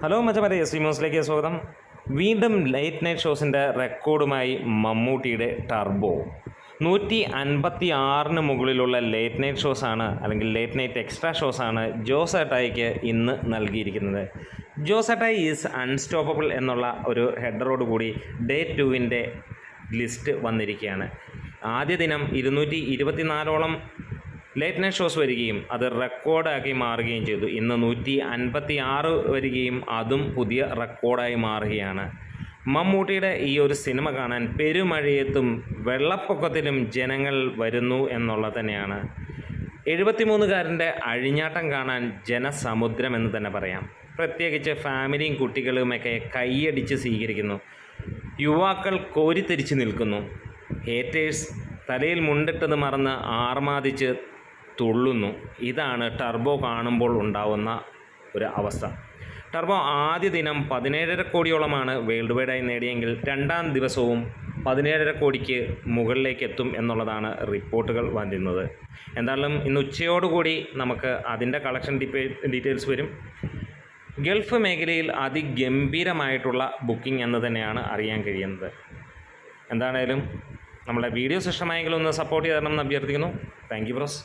Hello മച്ചമാരെ, S ന്യൂസിലേക്ക് സ്വാഗതം. വീണ്ടും ലൈറ്റ് നൈറ്റ് ഷോസിൻ്റെ റെക്കോർഡുമായി മമ്മൂട്ടിയുടെ ടർബോ. 156 മുകളിലുള്ള ലൈറ്റ് നൈറ്റ് ഷോസാണ്, അല്ലെങ്കിൽ ലൈറ്റ് നൈറ്റ് എക്സ്ട്രാ ഷോസാണ് ജോസേട്ടായിക്ക് ഇന്ന് നൽകിയിരിക്കുന്നത്. ജോസേട്ടായി ഈസ് അൺസ്റ്റോപ്പബിൾ എന്നുള്ള ഒരു ഹെഡറോട് കൂടി ഡേ 2 ലിസ്റ്റ് വന്നിരിക്കുകയാണ്. ആദ്യ ദിനം 224ഓളം ലൈറ്റ് നൈറ്റ് ഷോസ് വരികയും അത് റെക്കോർഡാക്കി മാറുകയും ചെയ്തു. ഇന്ന് 156 വരികയും അതും പുതിയ റെക്കോർഡായി മാറുകയാണ്. മമ്മൂട്ടിയുടെ ഈ ഒരു സിനിമ കാണാൻ പെരുമഴയത്തും വെള്ളപ്പൊക്കത്തിലും ജനങ്ങൾ വരുന്നു എന്നുള്ളത് തന്നെയാണ്. 73കാരൻ്റെ അഴിഞ്ഞാട്ടം കാണാൻ ജനസമുദ്രം എന്ന് തന്നെ പറയാം. പ്രത്യേകിച്ച് ഫാമിലിയും കുട്ടികളുമൊക്കെ കൈയടിച്ച് സ്വീകരിക്കുന്നു. യുവാക്കൾ കോരിത്തെരിച്ച് നിൽക്കുന്നു. ഹേറ്റേഴ്സ് തലയിൽ മുണ്ടിട്ടത് മറന്ന് ആർമാദിച്ച് തുള്ളുന്നു. ഇതാണ് ടർബോ കാണുമ്പോൾ ഉണ്ടാവുന്ന ഒരു അവസ്ഥ. ടർബോ ആദ്യ ദിനം 17.5 കോടിയോളമാണ് വേൾഡ് വൈഡായി നേടിയെങ്കിൽ രണ്ടാം ദിവസവും 17.5 കോടിക്ക് മുകളിലേക്ക് എത്തും എന്നുള്ളതാണ് റിപ്പോർട്ടുകൾ വരുന്നത്. എന്തായാലും ഇന്ന് ഉച്ചയോടുകൂടി നമുക്ക് അതിൻ്റെ കളക്ഷൻ ഡീറ്റെയിൽസ് വരും. ഗൾഫ് മേഖലയിൽ അതിഗംഭീരമായിട്ടുള്ള ബുക്കിംഗ് എന്ന് തന്നെയാണ് അറിയാൻ കഴിയുന്നത്. എന്താണേലും നമ്മുടെ വീഡിയോസ് ഇഷ്ടമായെങ്കിൽ ഒന്ന് സപ്പോർട്ട് ചെയ്ത് തരണം എന്ന് അഭ്യർത്ഥിക്കുന്നു. Thank you bros.